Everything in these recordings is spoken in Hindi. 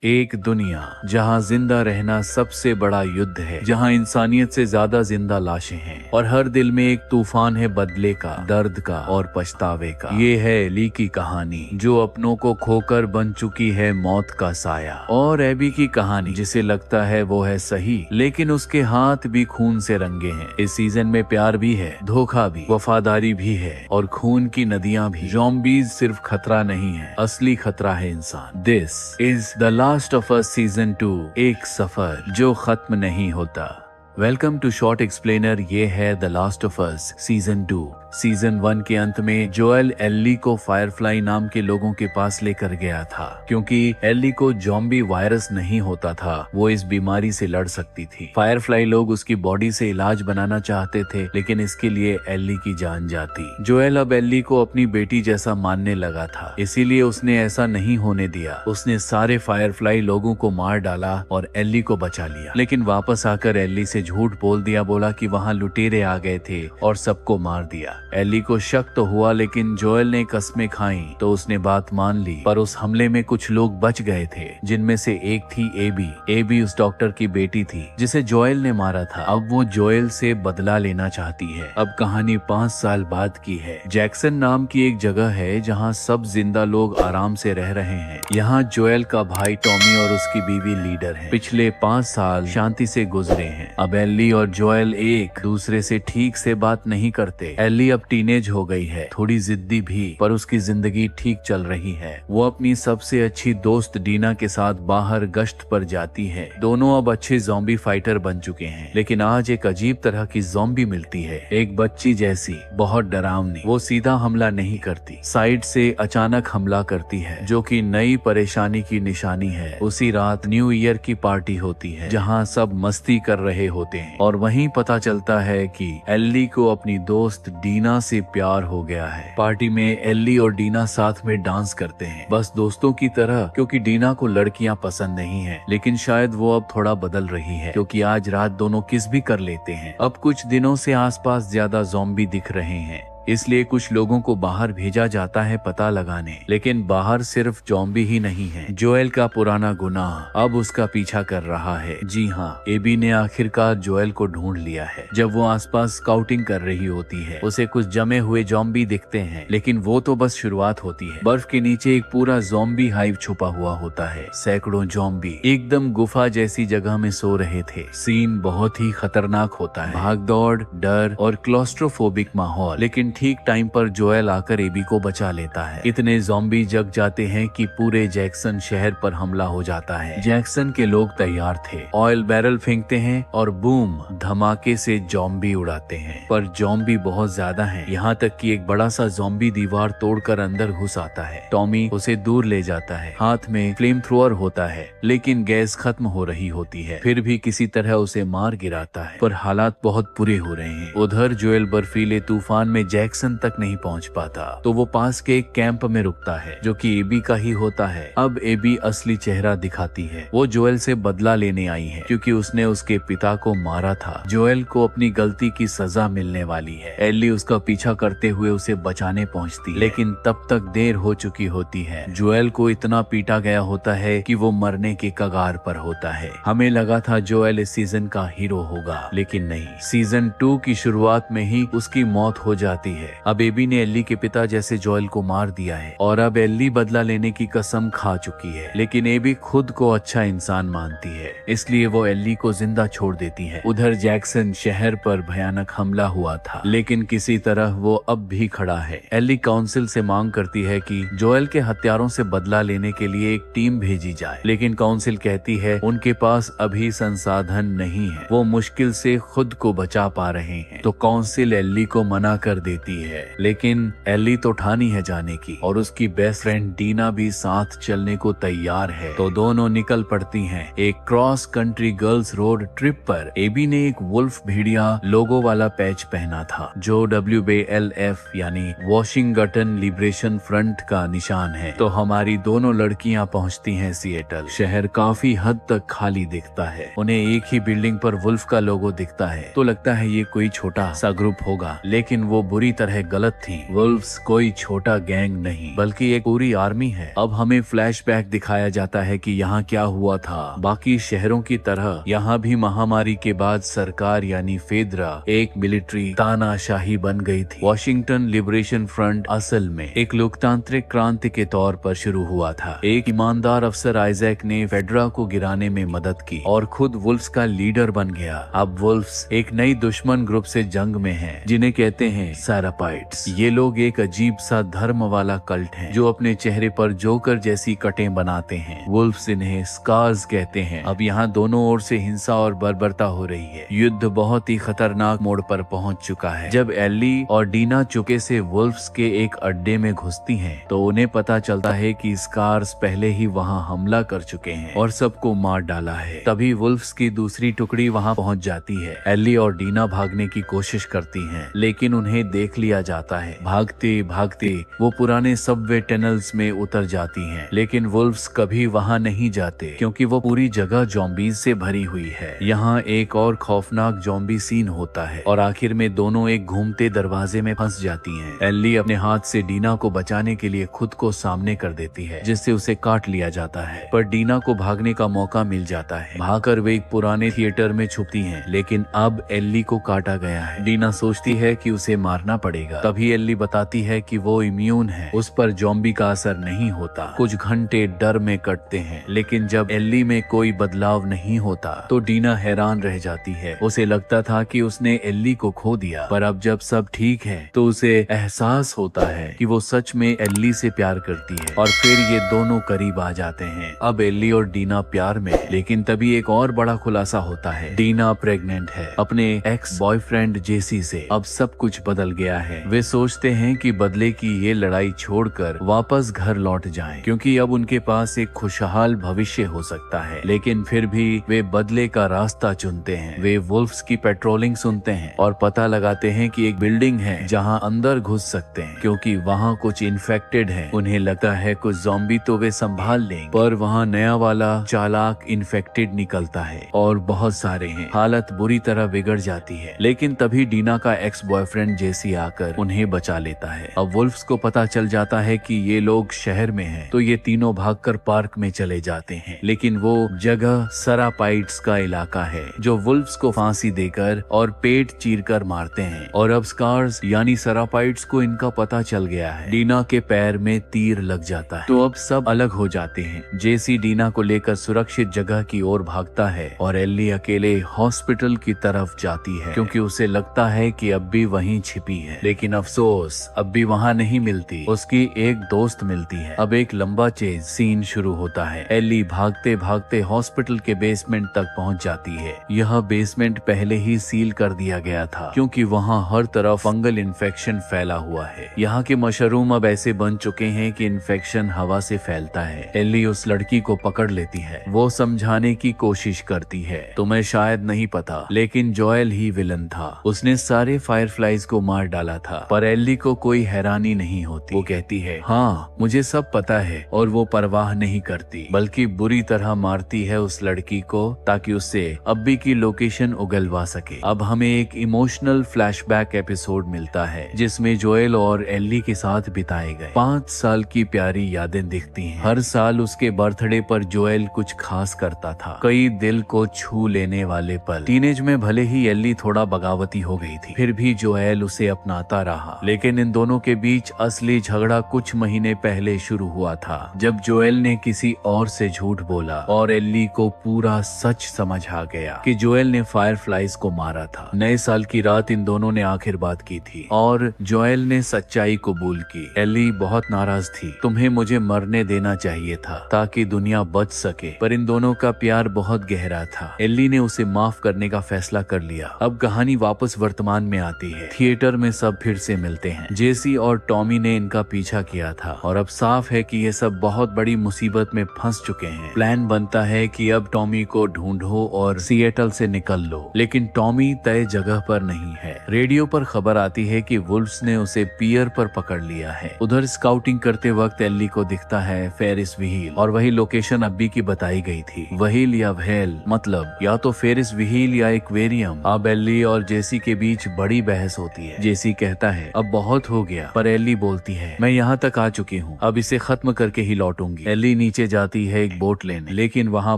एक दुनिया जहां जिंदा रहना सबसे बड़ा युद्ध है, जहां इंसानियत से ज्यादा जिंदा लाशें हैं और हर दिल में एक तूफान है बदले का, दर्द का और पछतावे का। ये है एली की कहानी, जो अपनों को खोकर बन चुकी है मौत का साया। और एबी की कहानी, जिसे लगता है वो है सही, लेकिन उसके हाथ भी खून से रंगे हैं। इस सीजन में प्यार भी है, धोखा भी, वफादारी भी है और खून की नदियां भी। ज़ॉम्बीज़ सिर्फ खतरा नहीं है, असली खतरा है इंसान। This is the last of us season 2, एक सफर जो खत्म नहीं होता। Welcome to short explainer. ये है the last of us season 2। Season 1 के अंत में जोएल एल्ली को फायरफ्लाई नाम के लोगों के पास लेकर गया था, क्योंकि एल्ली को ज़ॉम्बी वायरस नहीं होता था, वो इस बीमारी से लड़ सकती थी। फायरफ्लाई लोग उसकी बॉडी से इलाज बनाना चाहते थे, लेकिन इसके लिए एल्ली की जान जाती। जोएल अब एल्ली को अपनी बेटी जैसा मानने लगा था, इसीलिए उसने ऐसा नहीं होने दिया। उसने सारे फायरफ्लाई लोगों को मार डाला और एल्ली को बचा लिया। लेकिन वापस आकर एल्ली से झूठ बोल दिया, बोला कि वहाँ लुटेरे आ गए थे और सबको मार दिया। एल्ली को शक तो हुआ, लेकिन जोएल ने कस्में खाई तो उसने बात मान ली। पर उस हमले में कुछ लोग बच गए थे, जिनमें से एक थी एबी। एबी उस डॉक्टर की बेटी थी जिसे जोएल ने मारा था। अब वो जोएल से बदला लेना चाहती है। अब कहानी 5 साल बाद की है। जैक्सन नाम की एक जगह है जहाँ सब जिंदा लोग आराम से रह रहे हैं। यहाँ जोएल का भाई टॉमी और उसकी बीवी लीडर है। पिछले 5 साल शांति से गुजरे हैं। अब एल्ली और जोएल एक दूसरे से ठीक से बात नहीं करते। एल्ली अब टीनेज हो गई है, थोड़ी जिद्दी भी, पर उसकी जिंदगी ठीक चल रही है। वो अपनी सबसे अच्छी दोस्त डीना के साथ बाहर गश्त पर जाती है। दोनों अब अच्छे ज़ॉम्बी फाइटर बन चुके हैं, लेकिन आज एक अजीब तरह की ज़ॉम्बी मिलती है, एक बच्ची जैसी, बहुत डरावनी। वो सीधा हमला नहीं करती, साइड से अचानक हमला करती है, जो कि नई परेशानी की निशानी है। उसी रात न्यू ईयर की पार्टी होती है, जहाँ सब मस्ती कर रहे होते हैं और वहीं पता चलता है कि एल्ली को अपनी दोस्त डीना से प्यार हो गया है। पार्टी में एल्ली और डीना साथ में डांस करते हैं, बस दोस्तों की तरह, क्योंकि डीना को लड़कियां पसंद नहीं है। लेकिन शायद वो अब थोड़ा बदल रही है, क्योंकि आज रात दोनों किस भी कर लेते हैं। अब कुछ दिनों से आसपास ज्यादा ज़ॉम्बी दिख रहे हैं, इसलिए कुछ लोगों को बाहर भेजा जाता है पता लगाने। लेकिन बाहर सिर्फ ज़ॉम्बी ही नहीं है, जोएल का पुराना गुनाह अब उसका पीछा कर रहा है। जी हाँ, एबी ने आखिरकार जोएल को ढूंढ लिया है। जब वो आसपास स्काउटिंग कर रही होती है, उसे कुछ जमे हुए ज़ॉम्बी दिखते हैं, लेकिन वो तो बस शुरुआत होती है। बर्फ के नीचे एक पूरा ज़ॉम्बी हाइव छुपा हुआ होता है। सैकड़ों ज़ॉम्बी एकदम गुफा जैसी जगह में सो रहे थे। सीन बहुत ही खतरनाक होता है, भागदौड़, डर और क्लॉस्ट्रोफोबिक माहौल। लेकिन ठीक टाइम पर जोएल आकर एबी को बचा लेता है। इतने ज़ॉम्बी जग जाते हैं कि पूरे जैक्सन शहर पर हमला हो जाता है। जैक्सन के लोग तैयार थे, ऑयल बैरल फेंकते हैं और बूम, धमाके से ज़ॉम्बी उड़ाते हैं। पर ज़ॉम्बी बहुत ज्यादा हैं, यहाँ तक कि एक बड़ा सा ज़ॉम्बी दीवार तोड़कर अंदर घुस आता है। टॉमी उसे दूर ले जाता है, हाथ में फ्लेम थ्रोअर होता है, लेकिन गैस खत्म हो रही होती है। फिर भी किसी तरह उसे मार गिराता है, पर हालात बहुत बुरे हो रहे हैं। उधर जोएल बर्फीले तूफान में जैक्सन तक नहीं पहुंच पाता, तो वो पास के एक कैंप में रुकता है, जो कि एबी का ही होता है। अब एबी असली चेहरा दिखाती है। वो जोएल से बदला लेने आई है, क्योंकि उसने उसके पिता को मारा था। जोएल को अपनी गलती की सजा मिलने वाली है। एल्ली उसका पीछा करते हुए उसे बचाने पहुंचती है, लेकिन तब तक देर हो चुकी होती है। जोएल को इतना पीटा गया होता है कि वो मरने के कगार पर होता है। हमें लगा था जोएल इस सीजन का हीरो होगा, लेकिन नहीं। सीजन 2 की शुरुआत में ही उसकी मौत हो जाती है। अब एबी ने एल्ली के पिता जैसे जोएल को मार दिया है और अब एल्ली बदला लेने की कसम खा चुकी है। लेकिन एबी खुद को अच्छा इंसान मानती है, इसलिए वो एल्ली को जिंदा छोड़ देती है। उधर जैक्सन शहर पर भयानक हमला हुआ था, लेकिन किसी तरह वो अब भी खड़ा है। एल्ली काउंसिल से मांग करती है कि जोएल के हत्यारों से बदला लेने के लिए एक टीम भेजी जाए, लेकिन काउंसिल कहती है उनके पास अभी संसाधन नहीं है, वो मुश्किल से खुद को बचा पा रहे हैं। तो काउंसिल एल्ली को मना कर देती है, लेकिन एल्ली तो ठानी है जाने की और उसकी बेस्ट फ्रेंड डीना भी साथ चलने को तैयार है। तो दोनों निकल पड़ती हैं एक cross country girls road trip पर। एबी ने एक वुल्फ भेड़िया लोगो वाला पैच पहना था, जो WBLF यानी वॉशिंगटन लिबरेशन फ्रंट का निशान है। तो हमारी दोनों लड़कियां पहुंचती हैं सिएटल। शहर काफी हद तक खाली दिखता है। उन्हें एक ही बिल्डिंग पर वुल्फ का लोगो दिखता है, तो लगता है ये कोई छोटा सा ग्रुप होगा, लेकिन वो बुरी पूरी तरह गलत थी। वुल्फ्स कोई छोटा गैंग नहीं बल्कि एक पूरी आर्मी है। अब हमें फ्लैशबैक दिखाया जाता है कि यहाँ क्या हुआ था। बाकी शहरों की तरह यहाँ भी महामारी के बाद सरकार यानी फेडरा एक मिलिट्री तानाशाही बन गई थी। वॉशिंगटन लिबरेशन फ्रंट असल में एक लोकतांत्रिक क्रांति के तौर पर शुरू हुआ था। एक ईमानदार अफसर आइजैक ने फेडरा को गिराने में मदद की और खुद वुल्फ्स का लीडर बन गया। अब वुल्फ्स एक नई दुश्मन ग्रुप से जंग में हैं, जिन्हें कहते हैं सेरापाइट्स। ये लोग एक अजीब सा धर्म वाला कल्ट है जो अपने चेहरे पर जोकर जैसी कटें बनाते हैं। वुल्फ्स इन्हें स्कार्स कहते हैं। अब यहाँ दोनों ओर से हिंसा और बर्बरता हो रही है। युद्ध बहुत ही खतरनाक मोड़ पर पहुंच चुका है। जब एल्ली और डीना चुपके से वुल्फ्स के एक अड्डे में घुसती हैं, तो उन्हें पता चलता है कि स्कार्स पहले ही वहां हमला कर चुके हैं और सबको मार डाला है। तभी वुल्फ्स की दूसरी टुकड़ी वहां पहुंच जाती है। एल्ली और डीना भागने की कोशिश करती हैं, लेकिन उन्हें देख लिया जाता है। भागते भागते वो पुराने सबवे टनल्स में उतर जाती हैं, लेकिन वुल्फ्स कभी वहां नहीं जाते क्योंकि वो पूरी जगह ज़ॉम्बीज से भरी हुई है। यहाँ एक और खौफनाक ज़ॉम्बी सीन होता है और आखिर में दोनों एक घूमते दरवाजे में फंस जाती हैं। एल्ली अपने हाथ से डीना को बचाने के लिए खुद को सामने कर देती है, जिससे उसे काट लिया जाता है। पर डीना को भागने का मौका मिल जाता है। भागकर वे एक पुराने थिएटर में छुपती हैं, लेकिन अब एल्ली को काटा गया है। डीना सोचती है कि उसे मारना पड़ेगा। तभी एल्ली बताती है कि वो इम्यून है, उस पर ज़ॉम्बी का असर नहीं होता। कुछ घंटे डर में कटते हैं, लेकिन जब एल्ली में कोई बदलाव नहीं होता तो डीना हैरान रह जाती है। उसे लगता था कि उसने एल्ली को खो दिया, पर अब जब सब ठीक है तो उसे एहसास होता है कि वो सच में एल्ली से प्यार करती है। और फिर ये दोनों करीब आ जाते हैं। अब एल्ली और डीना प्यार में है, लेकिन तभी एक और बड़ा खुलासा होता है। डीना प्रेग्नेंट है अपने एक्स बॉयफ्रेंड जेसी से। अब सब कुछ बदल गया है। वे सोचते हैं कि बदले की ये लड़ाई छोड़कर वापस घर लौट जाएं, क्योंकि अब उनके पास एक खुशहाल भविष्य हो सकता है। लेकिन फिर भी वे बदले का रास्ता चुनते हैं। वे वुल्फ्स की पेट्रोलिंग सुनते हैं और पता लगाते हैं कि एक बिल्डिंग है जहां अंदर घुस सकते हैं, क्योंकि वहां कुछ इन्फेक्टेड है। उन्हें लगता है कुछ ज़ॉम्बी तो वे संभाल लेंगे, पर वहां नया वाला चालाक इन्फेक्टेड निकलता है और बहुत सारे हैं। हालत बुरी तरह बिगड़ जाती है, लेकिन तभी डीना का एक्स बॉयफ्रेंड जेसी आकर उन्हें बचा लेता है। अब वुल्फ्स को पता चल जाता है कि ये लोग शहर में हैं, तो ये तीनों भागकर पार्क में चले जाते हैं। लेकिन वो जगह सेरापाइट्स का इलाका है, जो वुल्फ्स को फांसी देकर और पेट चीरकर मारते हैं। और अब स्कार्स यानी सेरापाइट्स को इनका पता चल गया है। डीना के पैर में तीर लग जाता है, तो अब सब अलग हो जाते हैं। जेसी डीना को लेकर सुरक्षित जगह की ओर भागता है और एल्ली अकेले हॉस्पिटल की तरफ जाती है, क्योंकि उसे लगता है कि अब भी वहीं छिपी है। लेकिन अफसोस, अब भी वहां नहीं मिलती। उसकी एक दोस्त मिलती है। अब एक लंबा चेज सीन शुरू होता है। एल्ली भागते भागते हॉस्पिटल के बेसमेंट तक पहुंच जाती है। यह बेसमेंट पहले ही सील कर दिया गया था, क्योंकि वहां हर तरफ फंगल इन्फेक्शन फैला हुआ है। यहाँ के मशरूम अब ऐसे बन चुके हैं कि इन्फेक्शन हवा से फैलता है। एल्ली उस लड़की को पकड़ लेती है। वो समझाने की कोशिश करती है, तुम्हें शायद नहीं पता, लेकिन जोएल ही विलन था। उसने सारे फायरफ्लाइज को मार डाला था। पर एल्ली को कोई हैरानी नहीं होती। वो कहती है, हाँ मुझे सब पता है। और वो परवाह नहीं करती, बल्कि बुरी तरह मारती है उस लड़की को, ताकि उससे अब्बी की लोकेशन उगलवा सके। अब हमें एक इमोशनल फ्लैशबैक एपिसोड मिलता है, जिसमें जोएल और एल्ली के साथ बिताए गए 5 साल की प्यारी यादें दिखती हैं। हर साल उसके बर्थडे पर जोएल कुछ खास करता था, कई दिल को छू लेने वाले पल। टीनेज में भले ही एल्ली थोड़ा बगावती हो गई थी, फिर भी जोएल उसे अपनाता रहा। लेकिन इन दोनों के बीच असली झगड़ा कुछ महीने पहले शुरू हुआ था, जब जोएल ने किसी और से झूठ बोला और एल्ली को पूरा सच समझ आ गया कि जोएल ने फायरफ्लाइज को मारा था। नए साल की रात इन दोनों ने आखिर बात की थी और जोएल ने सच्चाई कबूल की। एल्ली बहुत नाराज थी। तुम्हें मुझे मरने देना चाहिए था ताकि दुनिया बच सके, पर इन दोनों का प्यार बहुत गहरा था। एल्ली ने उसे माफ करने का फैसला कर लिया। अब कहानी वापस वर्तमान में आती है। थिएटर में सब फिर से मिलते हैं। जेसी और टॉमी ने इनका पीछा किया था और अब साफ है कि ये सब बहुत बड़ी मुसीबत में फंस चुके हैं। प्लान बनता है कि अब टॉमी को ढूंढो और सिएटल से निकल लो, लेकिन टॉमी तय जगह पर नहीं है। रेडियो पर खबर आती है कि वुल्फ्स ने उसे पियर पर पकड़ लिया है। उधर स्काउटिंग करते वक्त एल्ली को दिखता है फेरिस व्हील, और वही लोकेशन अब्बी की बताई गई थी। व्हील या व्हेल, मतलब या तो फेरिस व्हील या एक्वेरियम। अब एल्ली और जेसी के बीच बड़ी बहस होती है। जेसी कहता है अब बहुत हो गया, पर एल्ली बोलती है मैं यहाँ तक आ चुकी हूँ, अब इसे खत्म करके ही लौटूंगी। एल्ली नीचे जाती है एक बोट लेने, लेकिन वहाँ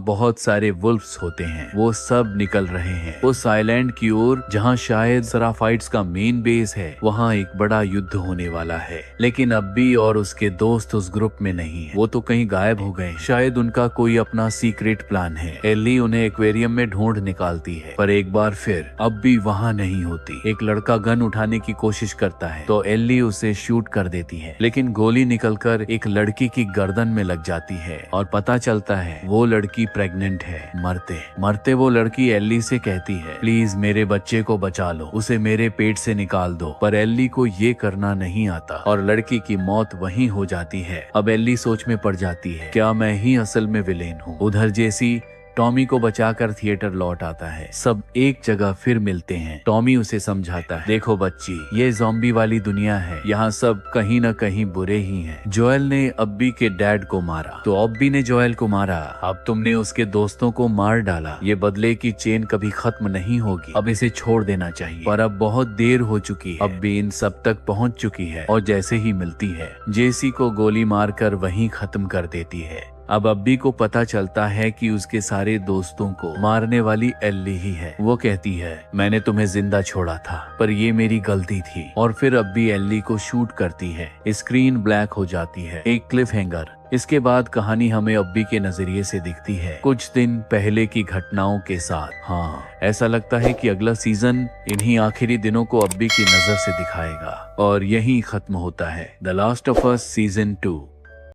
बहुत सारे वुल्फ्स होते हैं, वो सब निकल रहे हैं उस आइलैंड की ओर जहाँ शायद सराफाइट्स का मेन बेस है। वहाँ एक बड़ा युद्ध होने वाला है, लेकिन अब्बी और उसके दोस्त उस ग्रुप में नहीं है, वो तो कहीं गायब हो गए, शायद उनका कोई अपना सीक्रेट प्लान है। एल्ली उन्हें एक्वेरियम में ढूंढ निकालती है, पर एक बार फिर अब्बी वहाँ नहीं होती। एक लड़का गन उठाने की कोशिश करता है तो एल्ली उसे शूट कर देती है, लेकिन गोली निकलकर एक लड़की की गर्दन में लग जाती है और पता चलता है वो लड़की प्रेग्नेंट है। मरते मरते वो लड़की एल्ली से कहती है प्लीज मेरे बच्चे को बचा लो, उसे मेरे पेट से निकाल दो, पर एल्ली को ये करना नहीं आता और लड़की की मौत वहीं हो जाती है। अब एल्ली सोच में पड़ जाती है क्या मैं ही असल में विलेन हूँ। उधर जेसी टॉमी को बचाकर थिएटर लौट आता है, सब एक जगह फिर मिलते हैं। टॉमी उसे समझाता है देखो बच्ची, ये ज़ॉम्बी वाली दुनिया है, यहाँ सब कहीं न कहीं बुरे ही हैं। जोएल ने अब्बी के डैड को मारा तो अब्बी ने जोएल को मारा, अब तुमने उसके दोस्तों को मार डाला, ये बदले की चेन कभी खत्म नहीं होगी, अब इसे छोड़ देना चाहिए। पर अब बहुत देर हो चुकी है, अब्बी इन सब तक पहुँच चुकी है और जैसे ही मिलती है जेसी को गोली मारकर वहीं खत्म कर देती है। अब अब्बी को पता चलता है कि उसके सारे दोस्तों को मारने वाली एल्ली ही है। वो कहती है मैंने तुम्हें जिंदा छोड़ा था, पर ये मेरी गलती थी, और फिर अब्बी एल्ली को शूट करती है। स्क्रीन ब्लैक हो जाती है, एक क्लिफ हैंगर। इसके बाद कहानी हमें अब्बी के नजरिए से दिखती है, कुछ दिन पहले की घटनाओं के साथ। हाँ, ऐसा लगता है कि अगला सीजन इन्हीं आखिरी दिनों को अब्बी की नजर से दिखाएगा और यही खत्म होता है the last of us season 2।